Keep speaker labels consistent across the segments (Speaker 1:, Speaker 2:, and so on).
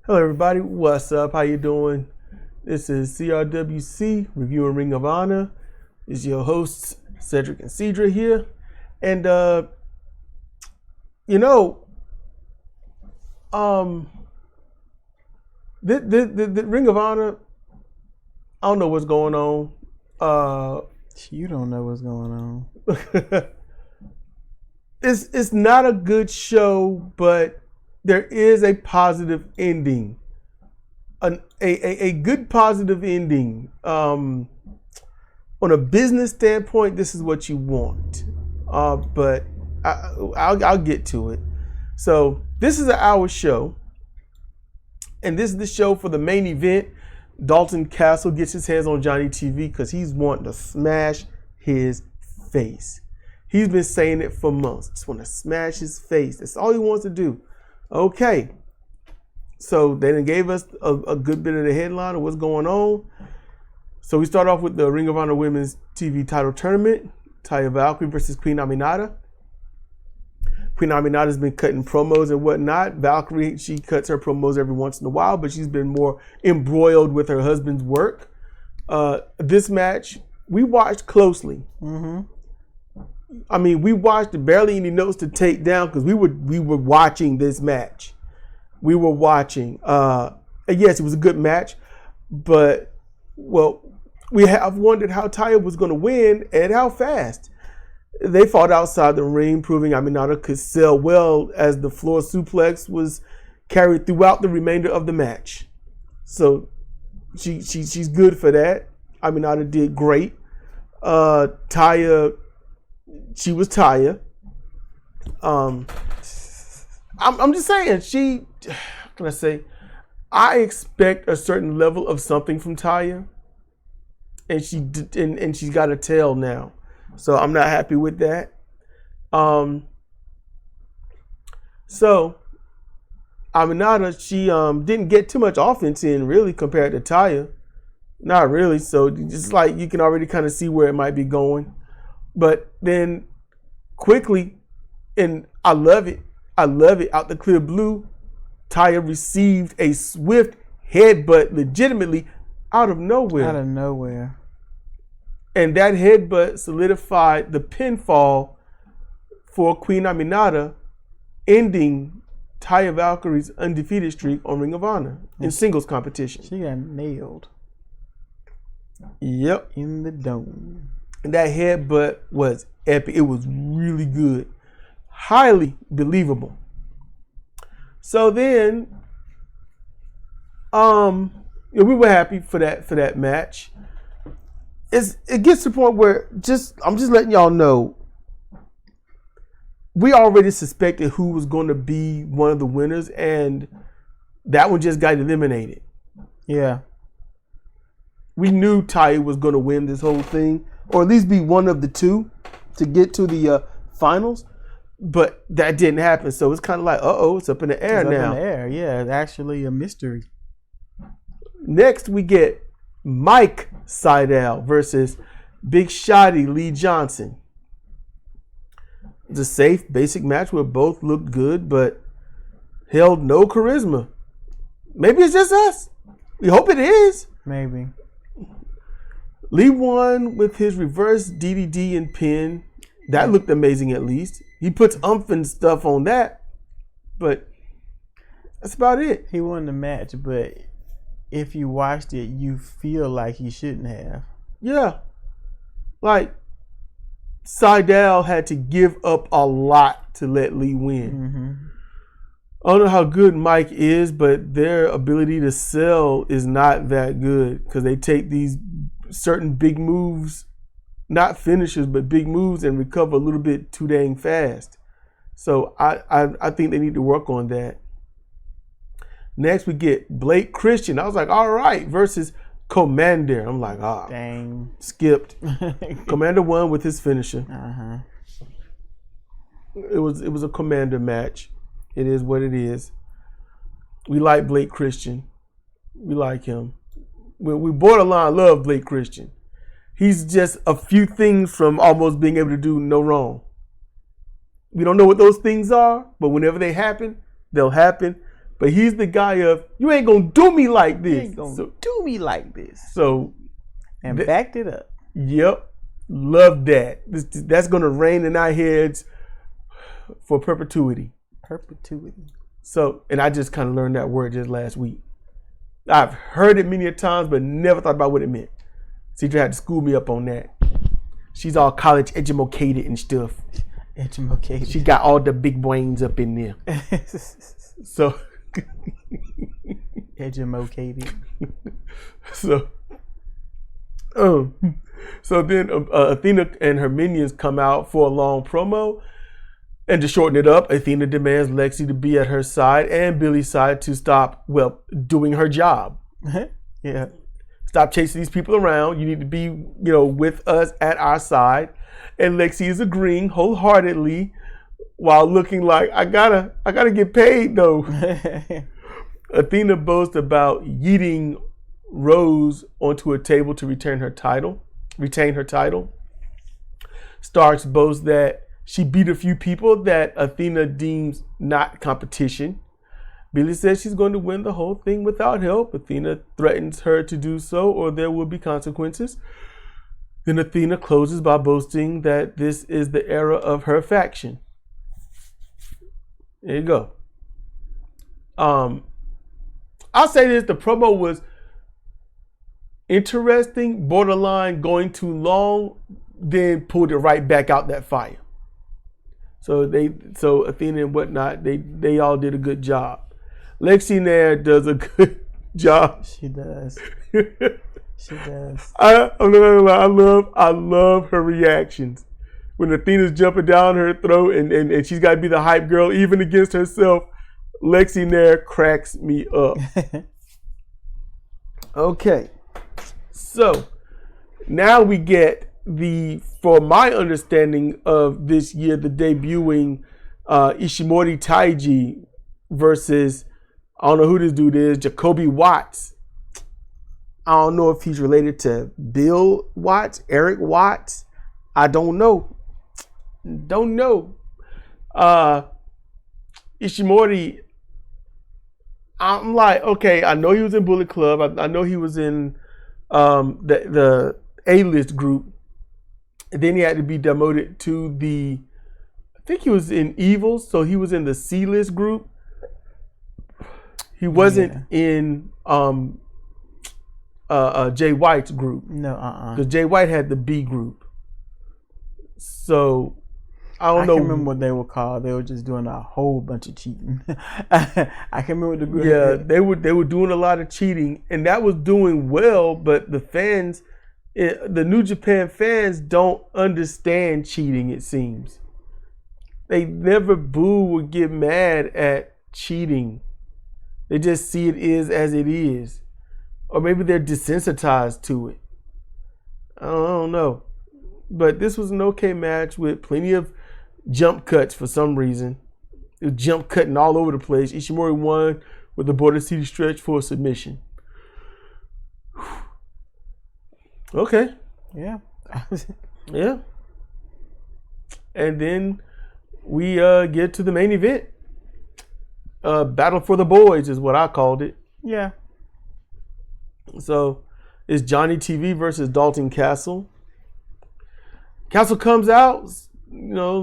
Speaker 1: Hello, everybody. What's up? How you doing? This is CRWC, Reviewing Ring of Honor. It's your hosts, Cedric and Cedra here. And, the Ring of Honor, I don't know what's going on.
Speaker 2: You don't know what's going on.
Speaker 1: It's not a good show, but there is a positive ending. A good positive ending. On a business standpoint, this is what you want. But I'll get to it. So this is an hour show. And this is the show for the main event. Dalton Castle gets his hands on Johnny TV because he's wanting to smash his face. He's been saying it for months. Just want to smash his face. That's all he wants to do. Okay. So they done gave us a good bit of the headline of what's going on. So we start off with the Ring of Honor Women's TV title tournament. Taya Valkyrie versus Queen Aminata. Queen Aminata's been cutting promos and whatnot. Valkyrie, she cuts her promos every once in a while, but she's been more embroiled with her husband's work. This match, we watched closely. Mm-hmm. I mean, we watched barely any notes to take down because we were watching this match. We were watching. And yes, it was a good match, but we have wondered how Taya was going to win and how fast. They fought outside the ring, proving Aminata could sell well as the floor suplex was carried throughout the remainder of the match. So she's good for that. Aminata did great. Taya, she was Taya. I'm just saying, how can I say? I expect a certain level of something from Taya, and she's got a tail now. So I'm not happy with that. So Aminata, she didn't get too much offense in really compared to Taya. Not really. So just like you can already kind of see where it might be going. But then quickly, and I love it, out the clear blue, Taya received a swift headbutt legitimately out of nowhere. And that headbutt solidified the pinfall for Queen Aminata, ending Taya Valkyrie's undefeated streak on Ring of Honor in singles competition.
Speaker 2: She got nailed.
Speaker 1: Yep.
Speaker 2: In the dome.
Speaker 1: And that headbutt was epic. It was really good. Highly believable. So then, we were happy for that match. It gets to the point where I'm just letting y'all know, we already suspected who was going to be one of the winners, and that one just got eliminated.
Speaker 2: Yeah.
Speaker 1: We knew Taya was going to win this whole thing, or at least be one of the two to get to the finals, but that didn't happen. So it's kind of like, it's up in the air now.
Speaker 2: Up in the air, yeah. It's actually a mystery.
Speaker 1: Next, we get Mike Seidel versus Big Shotty Lee Johnson. It's a safe, basic match where both looked good, but held no charisma. Maybe it's just us. We hope it is.
Speaker 2: Maybe.
Speaker 1: Lee won with his reverse DDD and pin. That looked amazing at least. He puts umph and stuff on that, but that's about it.
Speaker 2: He won the match, but if you watched it, you feel like he shouldn't have.
Speaker 1: Yeah. Like, Seidel had to give up a lot to let Lee win. Mm-hmm. I don't know how good Mike is, but their ability to sell is not that good because they take these certain big moves, not finishers, but big moves, and recover a little bit too dang fast. So I think they need to work on that. Next, we get Blake Christian. I was like, all right, versus Commander. I'm like,
Speaker 2: dang.
Speaker 1: Skipped. Commander won with his finisher.
Speaker 2: Uh-huh.
Speaker 1: It was a Commander match. It is what it is. We like Blake Christian. We like him. We borderline love Blake Christian. He's just a few things from almost being able to do no wrong. We don't know what those things are, but whenever they happen, they'll happen. But he's the guy of, you ain't gonna do me like this.
Speaker 2: You ain't gonna do me like this.
Speaker 1: So,
Speaker 2: and backed it up.
Speaker 1: Yep, love that. That's gonna reign in our heads for perpetuity.
Speaker 2: Perpetuity.
Speaker 1: So, and I just kind of learned that word just last week. I've heard it many a times, but never thought about what it meant. Cedra had to school me up on that. She's all college educated and stuff.
Speaker 2: Educated.
Speaker 1: She got all the big brains up in there. So.
Speaker 2: Educated.
Speaker 1: So then Athena and her minions come out for a long promo, and to shorten it up, Athena demands Lexi to be at her side and Billy's side to stop, doing her job.
Speaker 2: Yeah.
Speaker 1: Stop chasing these people around. You need to be, with us at our side. And Lexi is agreeing wholeheartedly while looking like, I gotta get paid though. Athena boasts about yeeting Rose onto a table to retain her title. Starks boasts that she beat a few people that Athena deems not competition. Billy says she's going to win the whole thing without help. Athena threatens her to do so or there will be consequences. Then Athena closes by boasting that this is the era of her faction. There you go. I'll say this, the promo was interesting, borderline going too long, then pulled it right back out that fire. So Athena and whatnot, they all did a good job. Lexi Nair does a good job.
Speaker 2: She does. She does.
Speaker 1: I'm not gonna lie, I love her reactions. When Athena's jumping down her throat and she's got to be the hype girl even against herself, Lexi Nair cracks me up. Okay, so now we get for my understanding of this year, the debuting Ishimori Taiji versus, I don't know who this dude is, Jacoby Watts. I don't know if he's related to Bill Watts, Eric Watts. I don't know. Ishimori, I'm like, okay, I know he was in Bullet Club. I know he was in the A-list group. And then he had to be demoted to I think he was in Evil, so he was in the C-list group. He wasn't in Jay White's group.
Speaker 2: No,
Speaker 1: because Jay White had the B group. So I don't know.
Speaker 2: I can't remember what they were called. They were just doing a whole bunch of cheating. I can't remember the group.
Speaker 1: Yeah, they were doing a lot of cheating, and that was doing well. But the fans, the New Japan fans, don't understand cheating. It seems they never boo or get mad at cheating. They just see it is as it is, or maybe they're desensitized to it. I don't know. But this was an okay match with plenty of jump cuts for some reason. It was jump cutting all over the place. Ishimori won with the Border City stretch for a submission. Okay.
Speaker 2: Yeah.
Speaker 1: Yeah. And then we get to the main event. Battle for the Boys is what I called it.
Speaker 2: Yeah.
Speaker 1: So it's Johnny TV versus Dalton Castle. Castle comes out,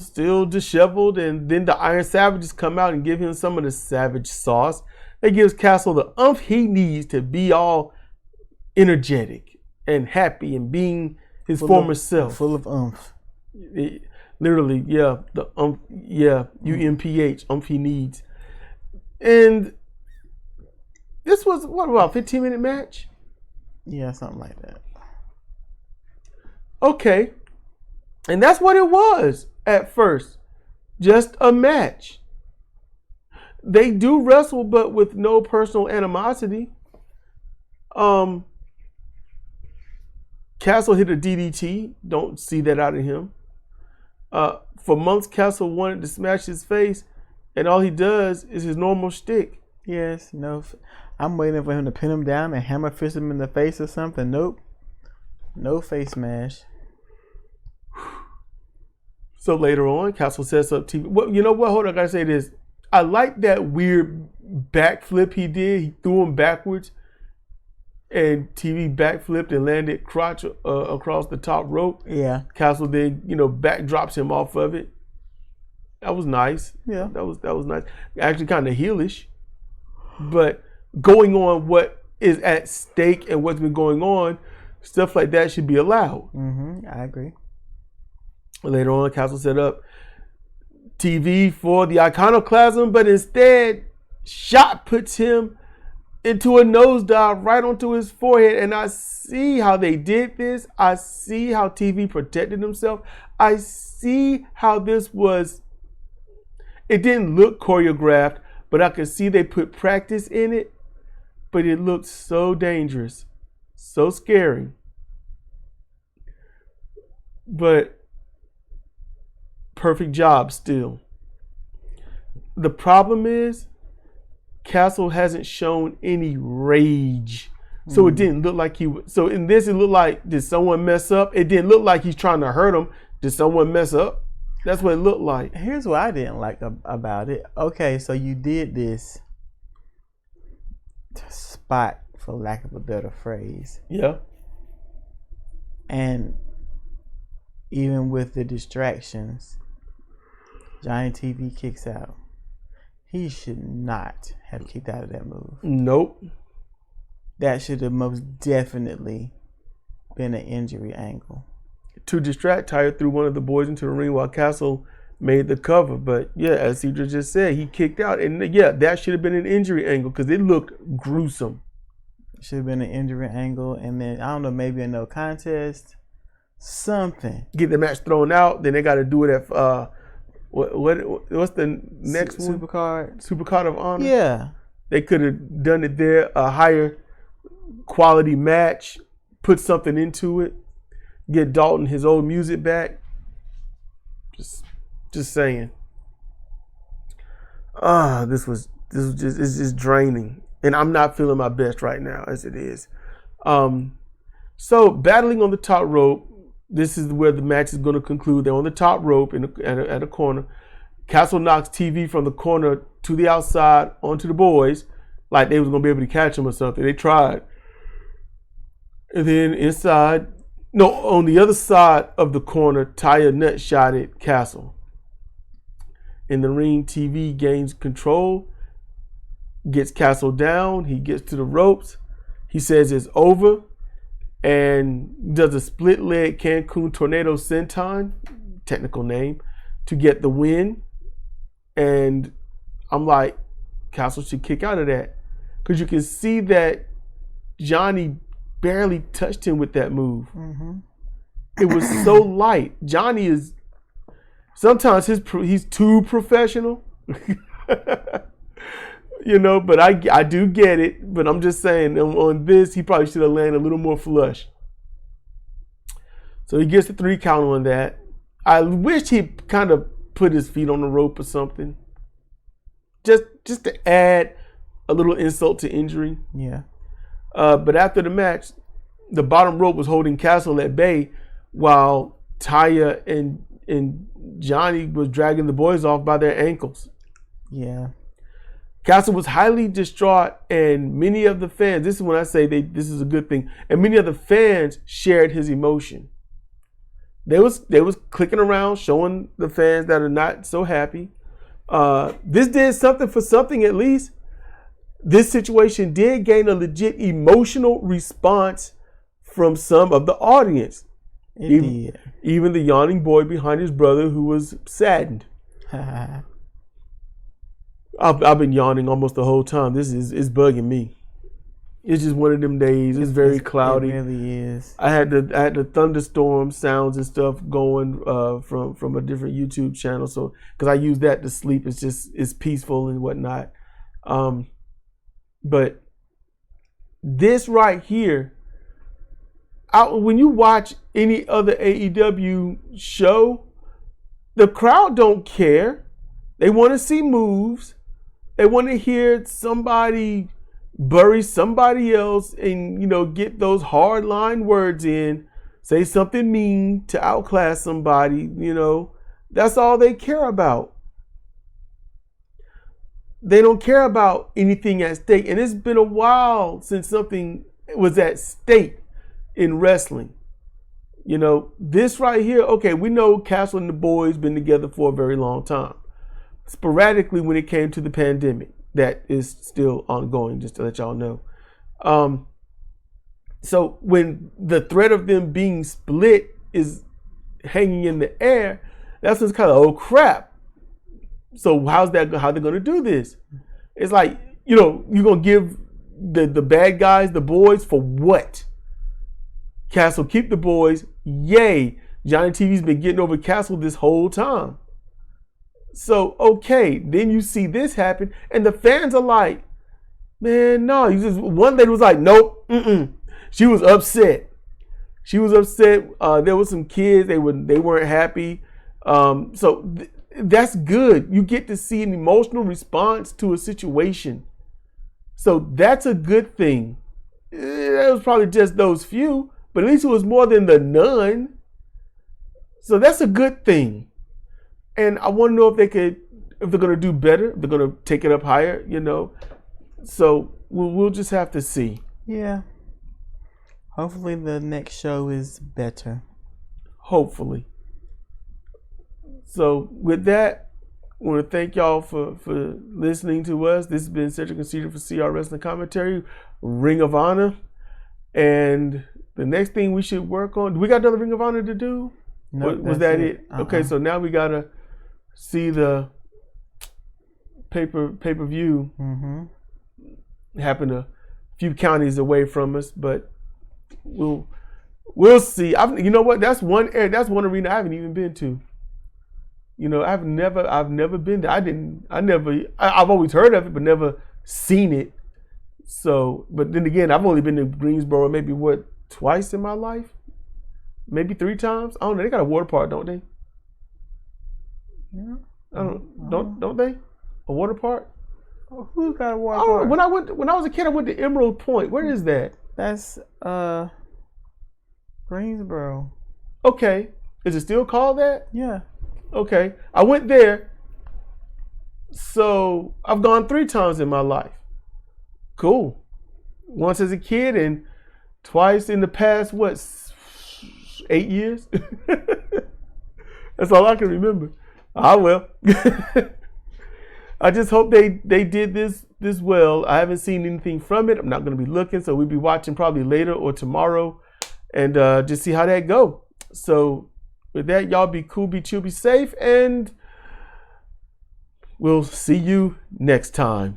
Speaker 1: still disheveled, and then the Iron Savages come out and give him some of the Savage sauce. That gives Castle the oomph he needs to be all energetic and happy and being his former self.
Speaker 2: Full of oomph.
Speaker 1: Literally, yeah, the UMPH, oomph he needs. And this was, about 15-minute match?
Speaker 2: Yeah, something like that.
Speaker 1: Okay. And that's what it was at first. Just a match. They do wrestle, but with no personal animosity. Castle hit a DDT. Don't see that out of him. For months, Castle wanted to smash his face, and all he does is his normal shtick.
Speaker 2: Yes, no. I'm waiting for him to pin him down and hammer fist him in the face or something. Nope. No face smash.
Speaker 1: So later on, Castle sets up TV. Well, you know what? Hold on, I gotta say this. I like that weird backflip he did. He threw him backwards, and TV backflipped and landed crotch across the top rope.
Speaker 2: Yeah.
Speaker 1: Castle then, backdrops him off of it. That was nice.
Speaker 2: Yeah.
Speaker 1: That was nice. Actually kind of heelish. But going on what is at stake and what's been going on, stuff like that should be allowed.
Speaker 2: I agree.
Speaker 1: Later on, Castle set up TV for the iconoclasm, but instead, shot puts him into a nosedive right onto his forehead. And I see how they did this. I see how TV protected himself. I see how this was, it didn't look choreographed, but I could see they put practice in it. But it looked so dangerous, so scary. But perfect job still. The problem is Castle hasn't shown any rage. So it didn't look like he was. So in this, it looked like, did someone mess up? It didn't look like he's trying to hurt him. Did someone mess up? That's what it looked like.
Speaker 2: Here's what I didn't like about it. Okay, so you did this to spot, for lack of a better phrase.
Speaker 1: Yeah.
Speaker 2: And even with the distractions, Johnny TV kicks out. He should not have kicked out of that move.
Speaker 1: Nope.
Speaker 2: That should have most definitely been an injury angle.
Speaker 1: To distract, Taya threw one of the boys into the ring while Castle made the cover. But yeah, as Cedra just said, he kicked out. And yeah, that should have been an injury angle because it looked gruesome.
Speaker 2: Should have been an injury angle. And then, I don't know, maybe a no contest. Something.
Speaker 1: Get the match thrown out. Then they got to do it at, what's the next one? Supercard of Honor.
Speaker 2: Yeah.
Speaker 1: They could have done it there, a higher quality match, put something into it, get Dalton his old music back. Just saying. This was just, it's just draining. And I'm not feeling my best right now as it is. So battling on the top rope, this is where the match is going to conclude. They're on the top rope at a corner. Castle knocks TV from the corner to the outside onto the boys, like they was going to be able to catch him or something. They tried. And then on the other side of the corner, Taya nut-shotted Castle. In the ring, TV gains control, gets Castle down. He gets to the ropes. He says it's over and does a split leg Cancun Tornado Senton, technical name, to get the win. And I'm like, Castle should kick out of that. Because you can see that Johnny barely touched him with that move. It was so light. Johnny is, sometimes he's too professional. But I do get it. But I'm just saying, on this, he probably should have landed a little more flush. So he gets the 3 count on that. I wish he kind of put his feet on the rope or something. Just to add a little insult to injury.
Speaker 2: Yeah.
Speaker 1: But after the match, the bottom rope was holding Castle at bay while Taya and Johnny was dragging the boys off by their ankles.
Speaker 2: Yeah.
Speaker 1: Castle was highly distraught, and many of the fans, this is when I say this is a good thing, and many of the fans shared his emotion. They was clicking around, showing the fans that are not so happy. This did something for something at least. This situation did gain a legit emotional response from some of the audience. Even the yawning boy behind his brother who was saddened. I've been yawning almost the whole time. This is bugging me. It's just one of them days. It's very cloudy.
Speaker 2: It really is.
Speaker 1: I had the thunderstorm sounds and stuff going from a different YouTube channel. So because I use that to sleep, it's peaceful and whatnot. But this right here, when you watch any other AEW show, the crowd don't care. They want to see moves. They want to hear somebody bury somebody else and, get those hard line words in, say something mean to outclass somebody, That's all they care about. they don't care about anything at stake. And it's been a while since something was at stake in wrestling. You know, this right here, okay, we know Castle and the boys been together for a very long time. Sporadically when it came to the pandemic, that is still ongoing, just to let y'all know. So when the threat of them being split is hanging in the air, that's what's kind of, oh crap. So how they're going to do this? It's like, you know, you're going to give the bad guys the boys for what? Castle keep the boys. Yay. Johnny TV's been getting over Castle this whole time. So, okay, then you see this happen, and the fans are like, man, no. One lady was like, nope, She was upset. There were some kids, they weren't happy. That's good. You get to see an emotional response to a situation. So that's a good thing. It was probably just those few, but at least it was more than the none. So that's a good thing. And I want to know if they're going to do better, if they're going to take it up higher, you know. So we'll just have to see.
Speaker 2: Yeah. Hopefully the next show is better.
Speaker 1: Hopefully. So with that, I want to thank y'all for listening to us. This has been Cedric and Cedar for CR Wrestling Commentary, Ring of Honor. And the next thing we should work on, do we got another Ring of Honor to do?
Speaker 2: No,
Speaker 1: was that it? Okay, so now we got to see the pay-per-view happen a few counties away from us, but we'll see. You know what? That's one arena I haven't even been to. You know, I've never been there. I've always heard of it, but never seen it. So, but then again, I've only been to Greensboro maybe twice in my life, maybe 3 times. I don't know. They got a water park, don't they?
Speaker 2: Yeah.
Speaker 1: Don't they? A water park?
Speaker 2: Who got a water park?
Speaker 1: When I was a kid, I went to Emerald Point. Where is that?
Speaker 2: That's Greensboro.
Speaker 1: Okay. Is it still called that?
Speaker 2: Yeah.
Speaker 1: Okay. I went there. So I've gone 3 times in my life. Cool. Once as a kid and twice in the past, 8 years? That's all I can remember. Well. I just hope they did this well. I haven't seen anything from it. I'm not going to be looking, so we'll be watching probably later or tomorrow and just see how that go. So with that, y'all be cool, be chill, be safe, and we'll see you next time.